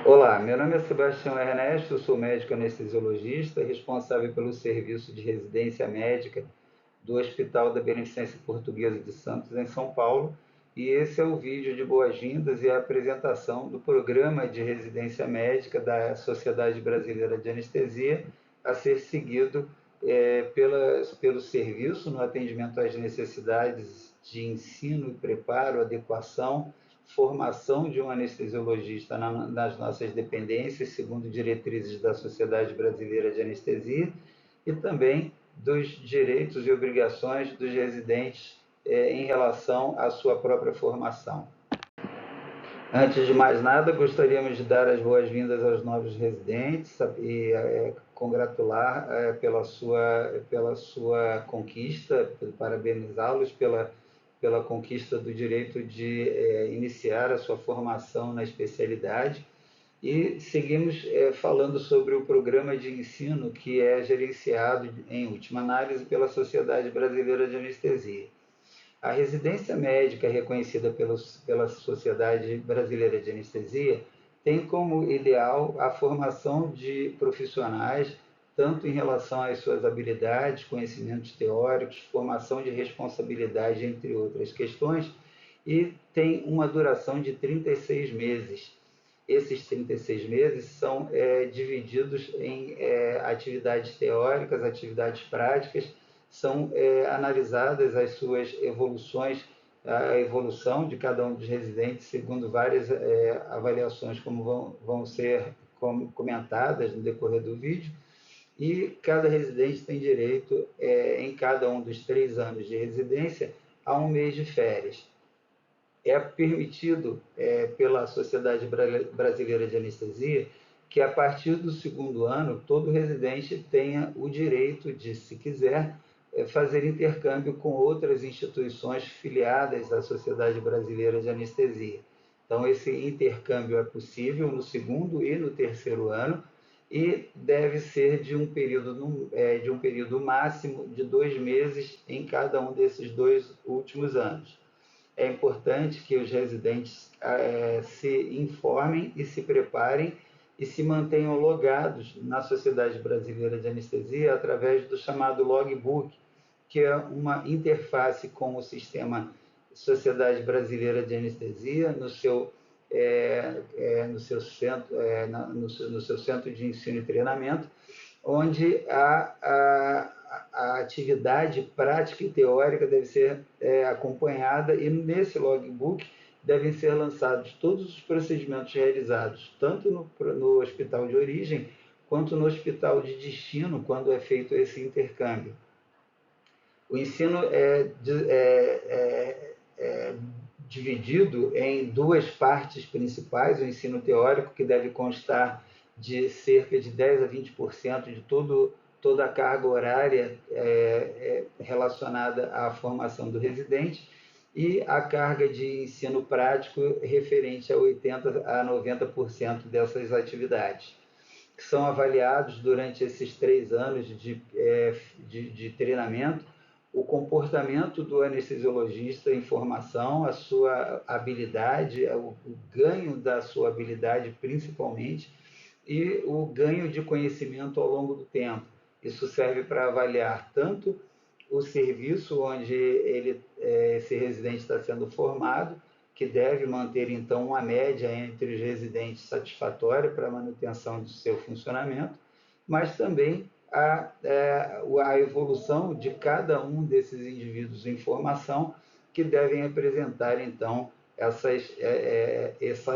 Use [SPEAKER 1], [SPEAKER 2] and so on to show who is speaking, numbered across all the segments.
[SPEAKER 1] Olá, meu nome é Sebastião Ernesto, sou médico anestesiologista, responsável pelo serviço de residência médica do Hospital da Beneficência Portuguesa de Santos, em São Paulo, e esse é o vídeo de boas-vindas e a apresentação do programa de residência médica da Sociedade Brasileira de Anestesia, a ser seguido pelo serviço no atendimento às necessidades de ensino e preparo, adequação, formação de um anestesiologista nas nossas dependências, segundo diretrizes da Sociedade Brasileira de Anestesia, e também dos direitos e obrigações dos residentes em relação à sua própria formação. Antes de mais nada, gostaríamos de dar as boas-vindas aos novos residentes e congratular pela sua conquista, parabenizá-los pela conquista do direito de iniciar a sua formação na especialidade. E seguimos falando sobre o programa de ensino que é gerenciado, em última análise, pela Sociedade Brasileira de Anestesia. A residência médica reconhecida pela Sociedade Brasileira de Anestesia tem como ideal a formação de profissionais, tanto em relação às suas habilidades, conhecimentos teóricos, formação de responsabilidade, entre outras questões, e tem uma duração de 36 meses. Esses 36 meses são divididos em atividades teóricas, atividades práticas, são analisadas as suas evoluções, a evolução de cada um dos residentes, segundo várias avaliações, como vão ser comentadas no decorrer do vídeo, e cada residente tem direito, em cada um dos 3 anos de residência, a um mês de férias. É permitido pela Sociedade Brasileira de Anestesia que, a partir do 2º ano, todo residente tenha o direito de, se quiser, fazer intercâmbio com outras instituições filiadas à Sociedade Brasileira de Anestesia. Então, esse intercâmbio é possível no 2º e no 3º ano e deve ser de um período máximo de 2 meses em cada um desses 2 últimos anos. É importante que os residentes se informem e se preparem e se mantenham logados na Sociedade Brasileira de Anestesia através do chamado logbook, que é uma interface com o sistema Sociedade Brasileira de Anestesia no seu centro de ensino e treinamento, onde a atividade prática e teórica deve ser acompanhada, e nesse logbook devem ser lançados todos os procedimentos realizados, tanto no hospital de origem, quanto no hospital de destino, quando é feito esse intercâmbio. O ensino é dividido em 2 partes principais: o ensino teórico, que deve constar de cerca de 10 a 20% de toda a carga horária relacionada à formação do residente, e a carga de ensino prático referente a 80 a 90% dessas atividades, que são avaliados durante esses 3 anos de treinamento: o comportamento do anestesiologista em formação, a sua habilidade, o ganho da sua habilidade principalmente, e o ganho de conhecimento ao longo do tempo. Isso serve para avaliar tanto o serviço onde esse residente está sendo formado, que deve manter, então, uma média entre os residentes satisfatória para a manutenção do seu funcionamento, mas também a evolução de cada um desses indivíduos em formação, que devem apresentar, então, essa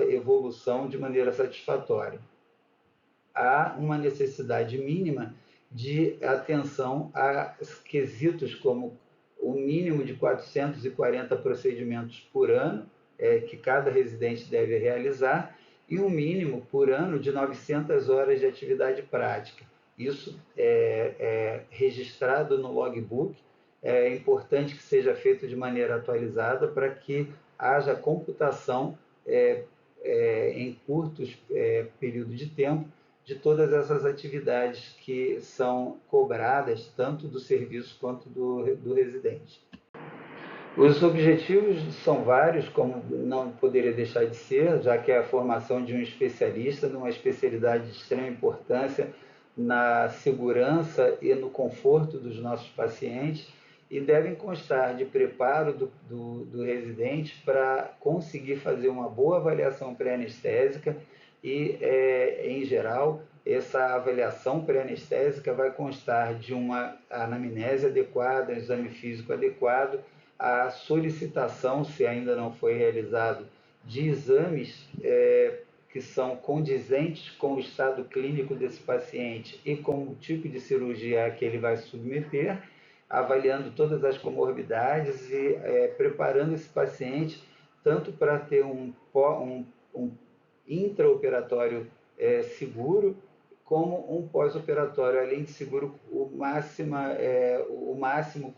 [SPEAKER 1] evolução de maneira satisfatória. Há uma necessidade mínima de atenção a quesitos como o mínimo de 440 procedimentos por ano, que cada residente deve realizar, e um mínimo por ano de 900 horas de atividade prática. Isso é registrado no logbook. É importante que seja feito de maneira atualizada para que haja computação em curtos períodos de tempo de todas essas atividades que são cobradas, tanto do serviço quanto do residente. Os objetivos são vários, como não poderia deixar de ser, já que é a formação de um especialista numa especialidade de extrema importância na segurança e no conforto dos nossos pacientes, e devem constar de preparo do residente para conseguir fazer uma boa avaliação pré-anestésica e, em geral, essa avaliação pré-anestésica vai constar de uma anamnese adequada, um exame físico adequado, a solicitação, se ainda não foi realizado, de exames que são condizentes com o estado clínico desse paciente e com o tipo de cirurgia a que ele vai submeter, avaliando todas as comorbidades e preparando esse paciente tanto para ter um intraoperatório seguro, como um pós-operatório, além de seguro, o máximo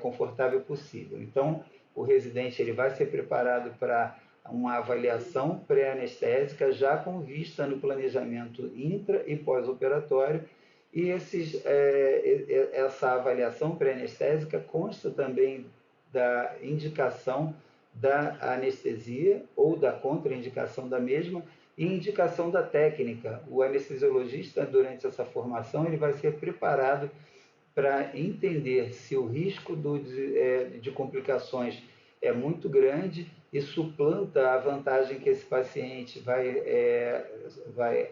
[SPEAKER 1] confortável possível. Então, o residente ele vai ser preparado para uma avaliação pré-anestésica, já com vista no planejamento intra e pós-operatório, e essa avaliação pré-anestésica consta também da indicação da anestesia ou da contraindicação da mesma, e indicação da técnica. O anestesiologista, durante essa formação, ele vai ser preparado para entender se o risco de complicações é muito grande e suplanta a vantagem que esse paciente vai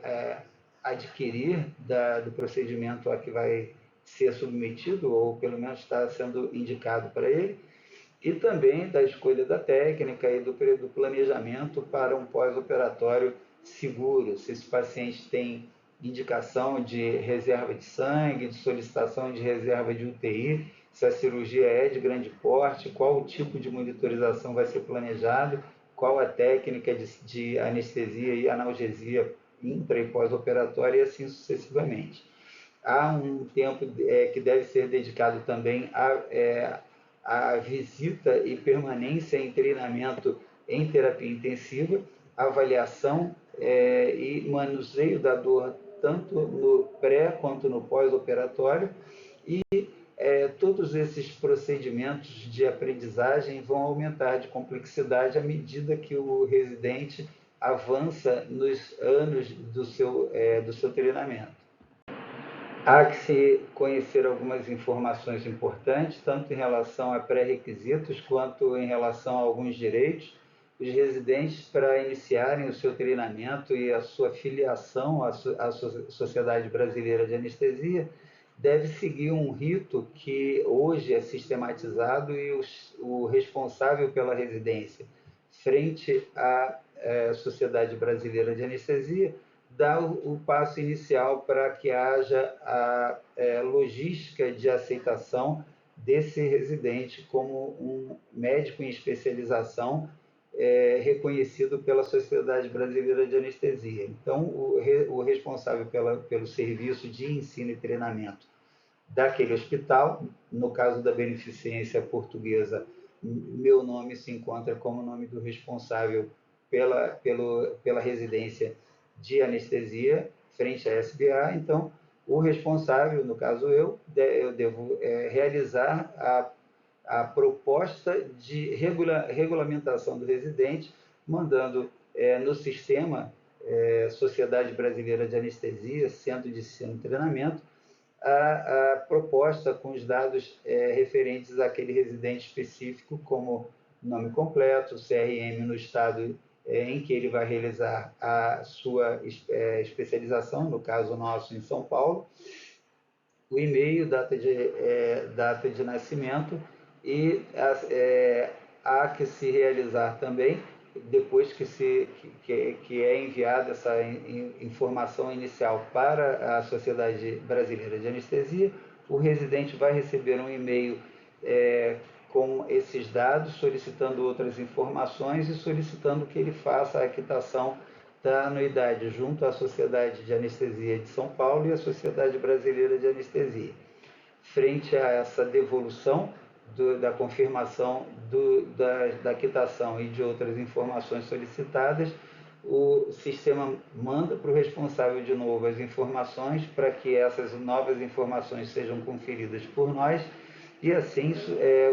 [SPEAKER 1] adquirir do procedimento a que vai ser submetido, ou pelo menos está sendo indicado para ele, e também da escolha da técnica e do planejamento para um pós-operatório seguro. Se esse paciente tem indicação de reserva de sangue, de solicitação de reserva de UTI, se a cirurgia é de grande porte, qual o tipo de monitorização vai ser planejado, qual a técnica de anestesia e analgesia intra e pós-operatória, e assim sucessivamente. Há um tempo que deve ser dedicado também a visita e permanência em treinamento em terapia intensiva, avaliação e manuseio da dor, tanto no pré quanto no pós-operatório, e todos esses procedimentos de aprendizagem vão aumentar de complexidade à medida que o residente avança nos anos do seu treinamento. Há que se conhecer algumas informações importantes, tanto em relação a pré-requisitos quanto em relação a alguns direitos. Os residentes, para iniciarem o seu treinamento e a sua filiação à Sociedade Brasileira de Anestesia, deve seguir um rito que hoje é sistematizado, e o responsável pela residência frente à Sociedade Brasileira de Anestesia dá o passo inicial para que haja a logística de aceitação desse residente como um médico em especialização reconhecido pela Sociedade Brasileira de Anestesia. Então, o responsável pelo serviço de ensino e treinamento daquele hospital, no caso da beneficência portuguesa, meu nome se encontra como nome do responsável pela residência de anestesia frente à SBA. Então, o responsável, no caso eu devo realizar a proposta de regulamentação do residente, mandando no sistema Sociedade Brasileira de Anestesia, Centro de Ensino e Treinamento, a proposta com os dados referentes àquele residente específico, como nome completo, CRM no estado em que ele vai realizar a sua especialização, no caso nosso em São Paulo, o e-mail, data de nascimento, e há que se realizar também, depois que é enviada essa informação inicial para a Sociedade Brasileira de Anestesia, o residente vai receber um e-mail com esses dados, solicitando outras informações e solicitando que ele faça a quitação da anuidade junto à Sociedade de Anestesia de São Paulo e à Sociedade Brasileira de Anestesia. Frente a essa devolução da confirmação da quitação e de outras informações solicitadas, o sistema manda para o responsável de novo as informações para que essas novas informações sejam conferidas por nós, E assim,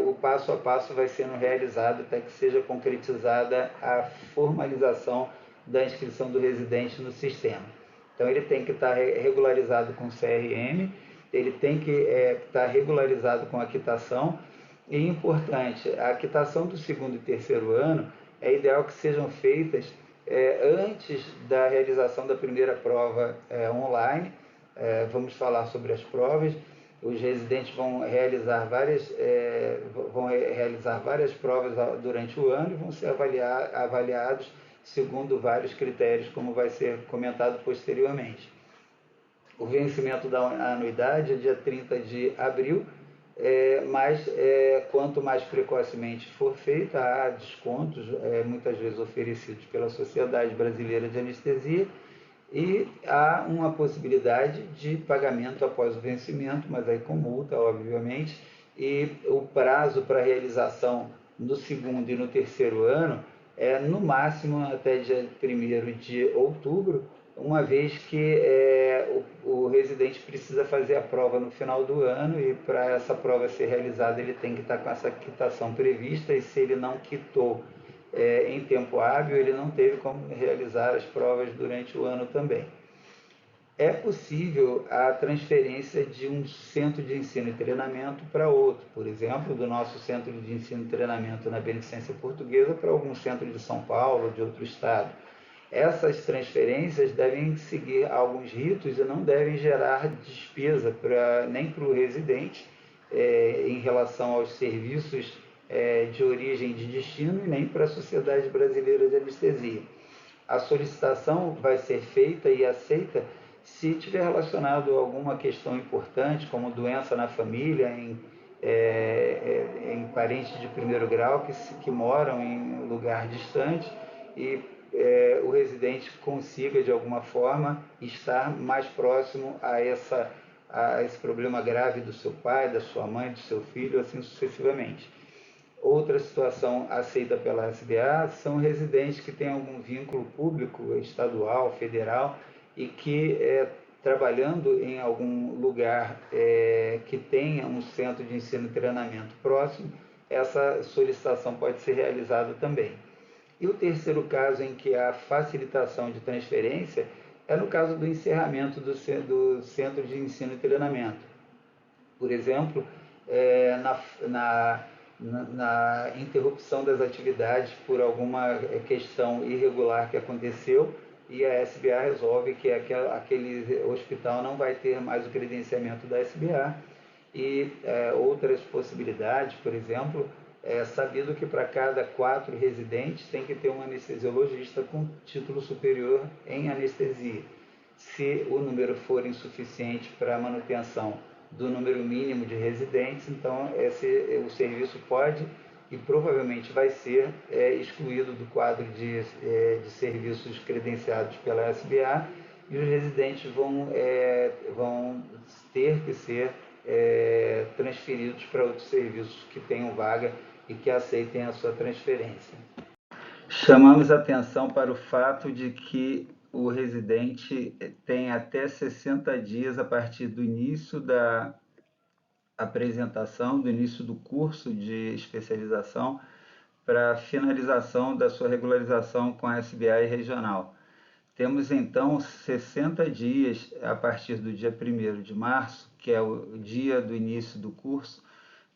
[SPEAKER 1] o passo a passo vai sendo realizado até que seja concretizada a formalização da inscrição do residente no sistema. Então, ele tem que estar regularizado com o CRM, ele tem que estar regularizado com a quitação. E importante, a quitação do segundo e terceiro ano é ideal que sejam feitas antes da realização da primeira prova online. Vamos falar sobre as provas. Os residentes vão realizar várias provas durante o ano e vão ser avaliados segundo vários critérios, como vai ser comentado posteriormente. O vencimento da anuidade é dia 30 de abril, mas quanto mais precocemente for feita, há descontos muitas vezes oferecidos pela Sociedade Brasileira de Anestesia, e há uma possibilidade de pagamento após o vencimento, mas aí com multa, obviamente, e o prazo para realização no segundo e no terceiro ano é no máximo até dia 1º de outubro, uma vez que o residente precisa fazer a prova no final do ano, e para essa prova ser realizada ele tem que estar com essa quitação prevista, e se ele não quitou em tempo hábil, ele não teve como realizar as provas durante o ano também. É possível a transferência de um centro de ensino e treinamento para outro, por exemplo, do nosso centro de ensino e treinamento na Beneficência Portuguesa para algum centro de São Paulo, de outro estado. Essas transferências devem seguir alguns ritos e não devem gerar despesa nem para o residente em relação aos serviços de origem e de destino, e nem para a Sociedade Brasileira de Anestesia. A solicitação vai ser feita e aceita se tiver relacionado a alguma questão importante, como doença na família, em parentes de primeiro grau que moram em lugar distante, e o residente consiga, de alguma forma, estar mais próximo a esse problema grave do seu pai, da sua mãe, do seu filho, assim sucessivamente. Outra situação aceita pela SBA são residentes que têm algum vínculo público, estadual, federal, e que, trabalhando em algum lugar que tenha um centro de ensino e treinamento próximo, essa solicitação pode ser realizada também. E o terceiro caso em que há facilitação de transferência é no caso do encerramento do centro de ensino e treinamento. Por exemplo, na interrupção das atividades por alguma questão irregular que aconteceu, e a SBA resolve que aquele hospital não vai ter mais o credenciamento da SBA. E outras possibilidades, por exemplo, é sabido que para cada 4 residentes tem que ter um anestesiologista com título superior em anestesia. Se o número for insuficiente para a manutenção do número mínimo de residentes, então o serviço pode e provavelmente vai ser excluído do quadro de serviços credenciados pela SBA, e os residentes vão ter que ser transferidos para outros serviços que tenham vaga e que aceitem a sua transferência. Chamamos atenção para o fato de que o residente tem até 60 dias a partir do início da apresentação, do início do curso de especialização, para a finalização da sua regularização com a SBA regional. Temos então 60 dias a partir do dia 1º de março, que é o dia do início do curso,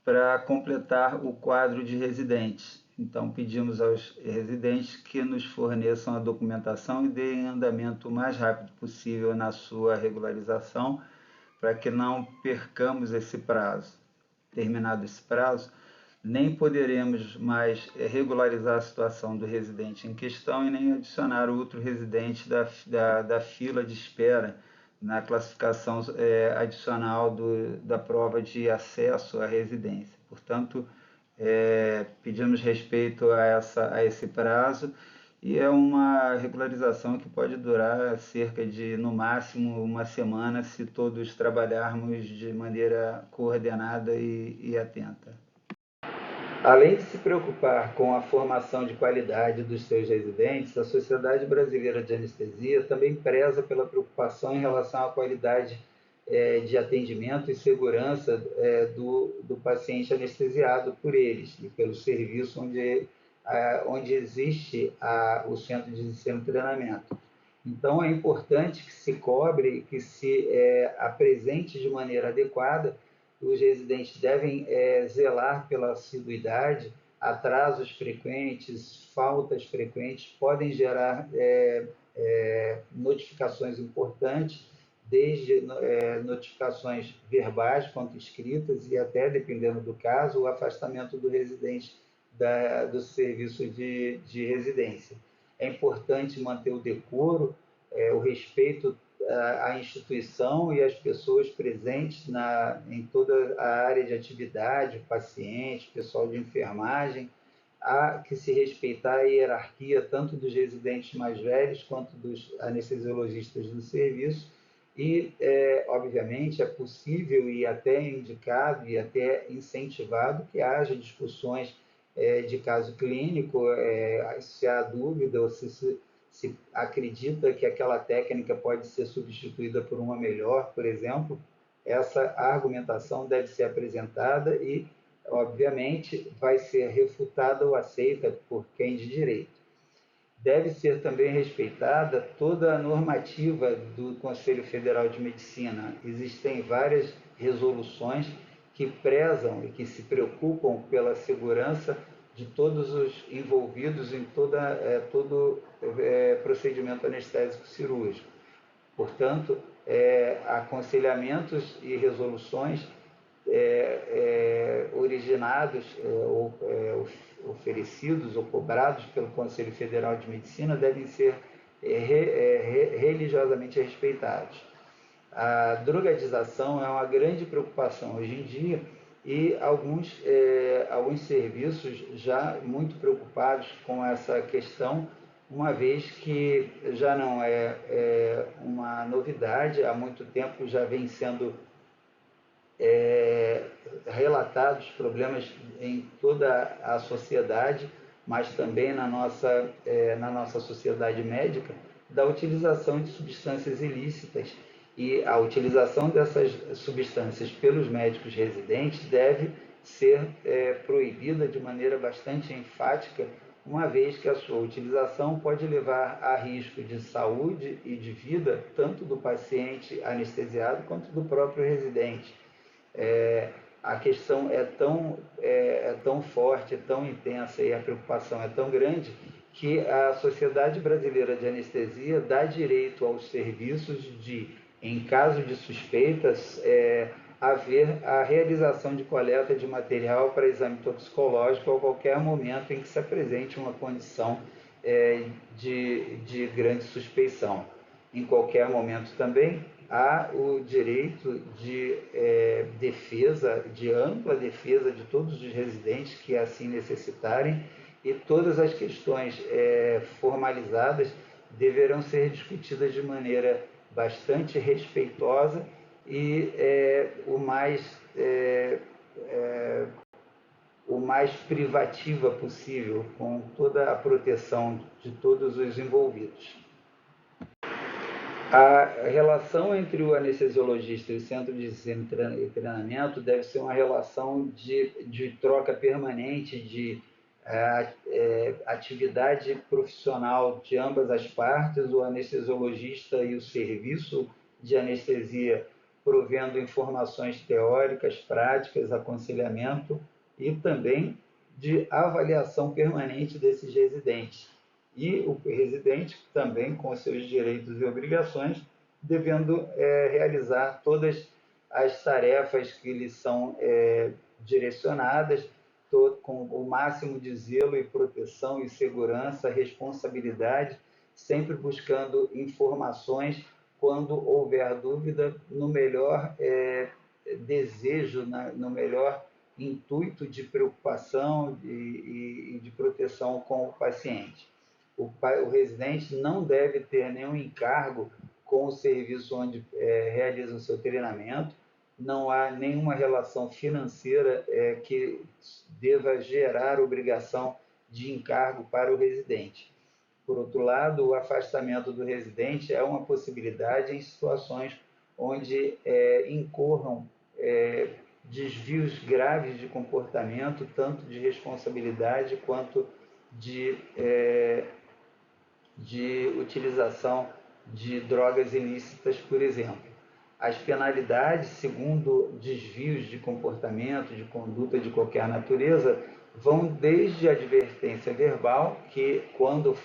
[SPEAKER 1] para completar o quadro de residentes. Então, pedimos aos residentes que nos forneçam a documentação e deem andamento o mais rápido possível na sua regularização, para que não percamos esse prazo. Terminado esse prazo, nem poderemos mais regularizar a situação do residente em questão e nem adicionar outro residente da fila de espera na classificação adicional da prova de acesso à residência. Portanto, pedimos respeito a esse prazo, e é uma regularização que pode durar cerca de, no máximo, uma semana, se todos trabalharmos de maneira coordenada e atenta. Além de se preocupar com a formação de qualidade dos seus residentes, a Sociedade Brasileira de Anestesia também preza pela preocupação em relação à qualidade de atendimento e segurança do paciente anestesiado por eles e pelo serviço onde existe o centro de ensino e treinamento. Então, é importante que se cobre, que se apresente de maneira adequada. Os residentes devem zelar pela assiduidade. Atrasos frequentes, faltas frequentes podem gerar notificações importantes, desde notificações verbais quanto escritas e até, dependendo do caso, o afastamento do residente do serviço de residência. É importante manter o decoro, o respeito à instituição e às pessoas presentes em toda a área de atividade, paciente, pessoal de enfermagem. Há que se respeitar a hierarquia tanto dos residentes mais velhos quanto dos anestesiologistas do serviço e, obviamente, é possível e até indicado e até incentivado que haja discussões de caso clínico, se há dúvida ou se acredita que aquela técnica pode ser substituída por uma melhor, por exemplo, essa argumentação deve ser apresentada e, obviamente, vai ser refutada ou aceita por quem de direito. Deve ser também respeitada toda a normativa do Conselho Federal de Medicina. Existem várias resoluções que prezam e que se preocupam pela segurança de todos os envolvidos em todo procedimento anestésico cirúrgico. Portanto, aconselhamentos e resoluções originados ou oferecidos ou cobrados pelo Conselho Federal de Medicina devem ser religiosamente respeitados. A drogadização é uma grande preocupação hoje em dia e alguns serviços já muito preocupados com essa questão, uma vez que já não é uma novidade, há muito tempo já vem sendo relatados problemas em toda a sociedade, mas também na nossa sociedade médica, da utilização de substâncias ilícitas. E a utilização dessas substâncias pelos médicos residentes deve ser proibida de maneira bastante enfática, uma vez que a sua utilização pode levar a risco de saúde e de vida, tanto do paciente anestesiado quanto do próprio residente. A questão é tão forte, é tão intensa e a preocupação é tão grande que a Sociedade Brasileira de Anestesia dá direito aos serviços de, em caso de suspeitas, haver a realização de coleta de material para exame toxicológico a qualquer momento em que se apresente uma condição de grande suspeição. Em qualquer momento também há o direito de defesa, de ampla defesa de todos os residentes que assim necessitarem, e todas as questões formalizadas deverão ser discutidas de maneira bastante respeitosa e o mais privativa possível, com toda a proteção de todos os envolvidos. A relação entre o anestesiologista e o centro de ensino e treinamento deve ser uma relação de troca permanente, de atividade profissional de ambas as partes, o anestesiologista e o serviço de anestesia provendo informações teóricas, práticas, aconselhamento e também de avaliação permanente desses residentes. E o residente também com seus direitos e obrigações, devendo realizar todas as tarefas que lhe são direcionadas, com o máximo de zelo e proteção e segurança, responsabilidade, sempre buscando informações quando houver dúvida, no melhor desejo, no melhor intuito de preocupação e de proteção com o paciente. O residente não deve ter nenhum encargo com o serviço onde realiza o seu treinamento, não há nenhuma relação financeira que deva gerar obrigação de encargo para o residente. Por outro lado, o afastamento do residente é uma possibilidade em situações onde incorram desvios graves de comportamento, tanto de responsabilidade quanto de utilização de drogas ilícitas, por exemplo. As penalidades, segundo desvios de comportamento, de conduta de qualquer natureza, vão desde a advertência verbal, que, quando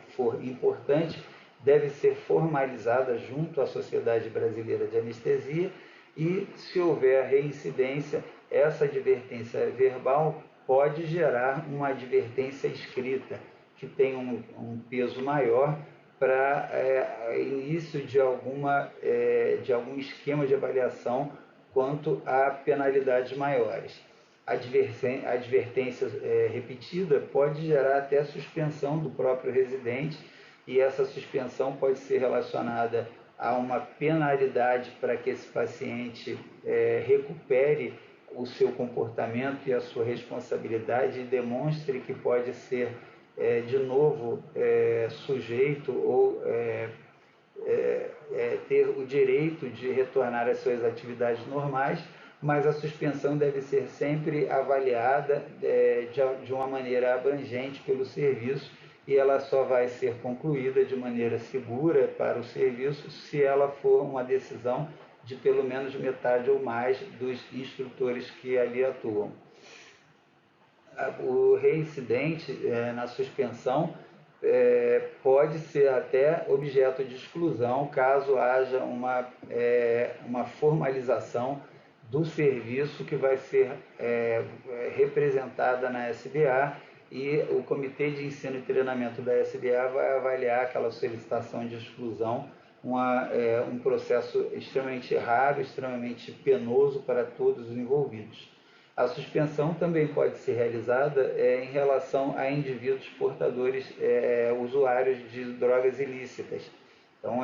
[SPEAKER 1] for importante, deve ser formalizada junto à Sociedade Brasileira de Anestesia, e, se houver reincidência, essa advertência verbal pode gerar uma advertência escrita, que tem um peso maior para início de algum esquema de avaliação quanto a penalidades maiores. A advertência repetida pode gerar até suspensão do próprio residente, e essa suspensão pode ser relacionada a uma penalidade para que esse paciente recupere o seu comportamento e a sua responsabilidade e demonstre que pode ser de novo sujeito ou ter o direito de retornar às suas atividades normais, mas a suspensão deve ser sempre avaliada de uma maneira abrangente pelo serviço, e ela só vai ser concluída de maneira segura para o serviço se ela for uma decisão de pelo menos metade ou mais dos instrutores que ali atuam. O reincidente na suspensão pode ser até objeto de exclusão caso haja uma formalização do serviço que vai ser representada na SBA, e o Comitê de Ensino e Treinamento da SBA vai avaliar aquela solicitação de exclusão, um processo extremamente raro, extremamente penoso para todos os envolvidos. A suspensão também pode ser realizada em relação a indivíduos portadores, usuários de drogas ilícitas. Então,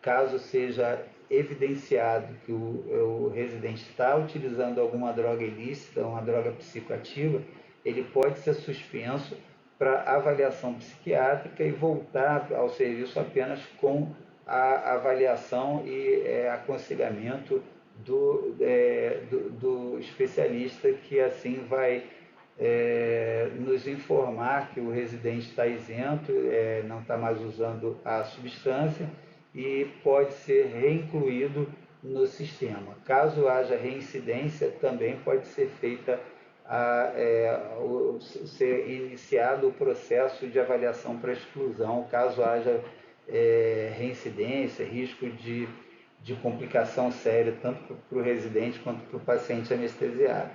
[SPEAKER 1] caso seja evidenciado que o residente está utilizando alguma droga ilícita, uma droga psicoativa, ele pode ser suspenso para avaliação psiquiátrica e voltar ao serviço apenas com a avaliação e aconselhamento do especialista, que assim vai nos informar que o residente está isento, não está mais usando a substância e pode ser reincluído no sistema. Caso haja reincidência, também pode ser feita ser iniciado o processo de avaliação para exclusão, caso haja reincidência, risco de complicação séria, tanto para o residente quanto para o paciente anestesiado.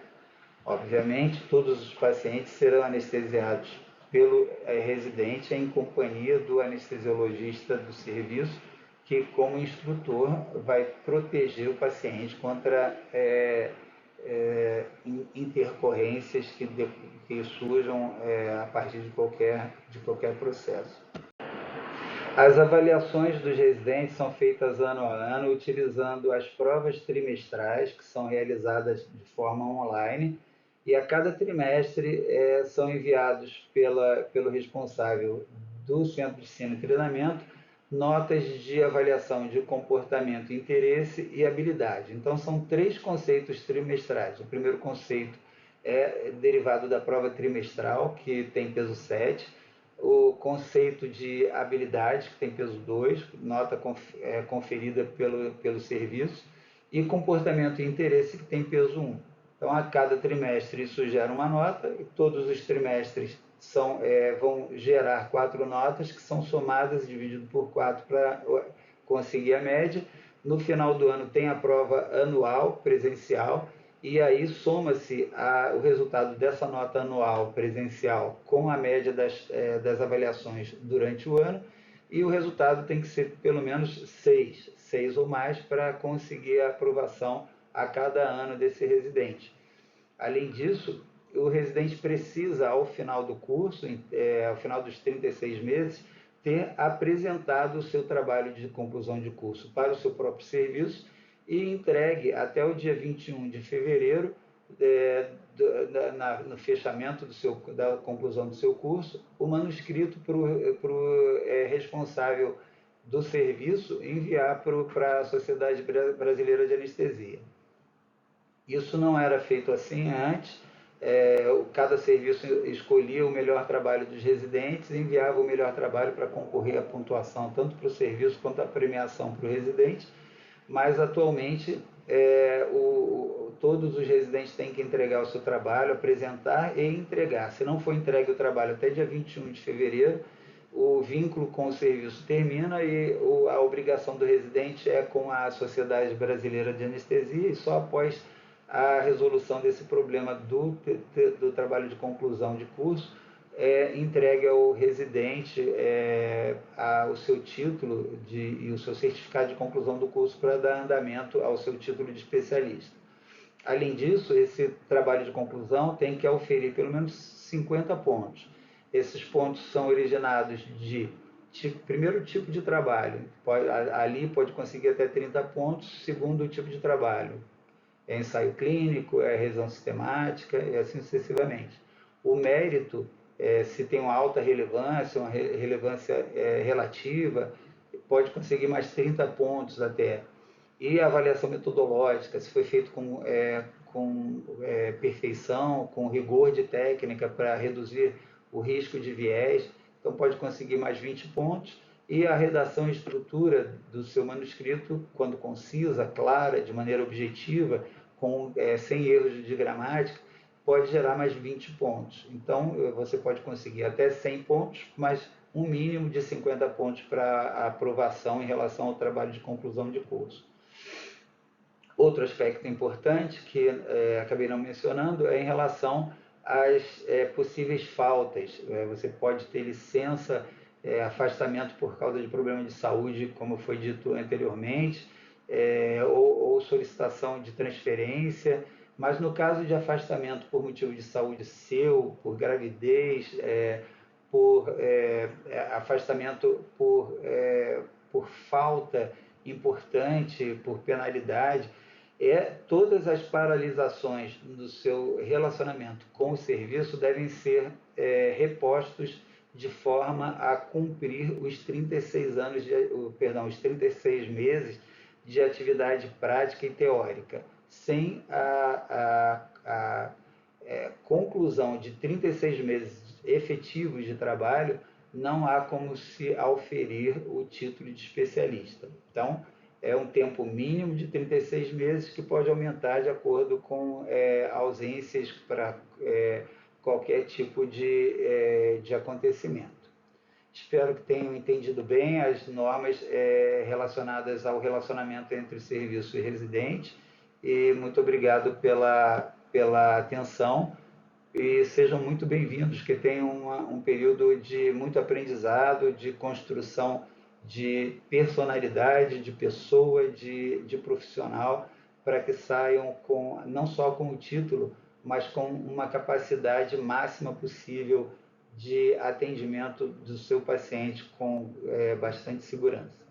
[SPEAKER 1] Obviamente, todos os pacientes serão anestesiados pelo residente em companhia do anestesiologista do serviço, que, como instrutor, vai proteger o paciente contra intercorrências que surjam a partir de qualquer processo. As avaliações dos residentes são feitas ano a ano, utilizando as provas trimestrais, que são realizadas de forma online, e a cada trimestre são enviados pelo responsável do Centro de Ensino e Treinamento notas de avaliação de comportamento, interesse e habilidade. Então, são 3 conceitos trimestrais. O primeiro conceito é derivado da prova trimestral, que tem peso 7, o conceito de habilidade, que tem peso 2, nota conferida pelo serviço, e comportamento e interesse, que tem peso 1. Então, a cada trimestre isso gera uma nota, e todos os trimestres vão gerar 4 notas, que são somadas e divididas por 4 para conseguir a média. No final do ano tem a prova anual presencial, e aí soma-se o resultado dessa nota anual presencial com a média das avaliações durante o ano, e o resultado tem que ser pelo menos 6 ou mais, para conseguir a aprovação a cada ano desse residente. Além disso, o residente precisa, ao final do curso, ao final dos 36 meses, ter apresentado o seu trabalho de conclusão de curso para o seu próprio serviço e entregue até o dia 21 de fevereiro, no fechamento da conclusão do seu curso, o manuscrito para o responsável do serviço enviar para a Sociedade Brasileira de Anestesia. Isso não era feito assim antes. Cada serviço escolhia o melhor trabalho dos residentes e enviava o melhor trabalho para concorrer à pontuação, tanto para o serviço quanto à premiação para o residente. Mas atualmente todos os residentes têm que entregar o seu trabalho, apresentar e entregar. Se não for entregue o trabalho até dia 21 de fevereiro, o vínculo com o serviço termina e a obrigação do residente é com a Sociedade Brasileira de Anestesia, e só após a resolução desse problema do trabalho de conclusão de curso entregue ao residente o seu título e o seu certificado de conclusão do curso para dar andamento ao seu título de especialista. Além disso, esse trabalho de conclusão tem que auferir pelo menos 50 pontos. Esses pontos são originados de primeiro tipo de trabalho, ali pode conseguir até 30 pontos, segundo tipo de trabalho, ensaio clínico, revisão sistemática e assim sucessivamente. O mérito, se tem uma alta relevância, uma relevância relativa, pode conseguir mais 30 pontos até. E a avaliação metodológica, se foi feito com perfeição, com rigor de técnica para reduzir o risco de viés, então pode conseguir mais 20 pontos. E a redação e estrutura do seu manuscrito, quando concisa, clara, de maneira objetiva, sem erros de gramática, pode gerar mais 20 pontos. Então, você pode conseguir até 100 pontos, mas um mínimo de 50 pontos para aprovação em relação ao trabalho de conclusão de curso. Outro aspecto importante que acabei não mencionando é em relação às possíveis faltas. Você pode ter licença, afastamento por causa de problema de saúde, como foi dito anteriormente, ou solicitação de transferência, mas no caso de afastamento por motivo de saúde seu, por gravidez, por afastamento por falta importante, por penalidade, todas as paralisações do seu relacionamento com o serviço devem ser repostos de forma a cumprir os 36 meses de atividade prática e teórica. Sem a conclusão de 36 meses efetivos de trabalho, não há como se auferir o título de especialista. Então, é um tempo mínimo de 36 meses que pode aumentar de acordo com ausências para qualquer tipo de acontecimento. Espero que tenham entendido bem as normas relacionadas ao relacionamento entre serviço e residente, e muito obrigado pela atenção, e sejam muito bem-vindos, que tenham um período de muito aprendizado, de construção de personalidade, de pessoa, de profissional, para que saiam não só com o título, mas com uma capacidade máxima possível de atendimento do seu paciente com bastante segurança.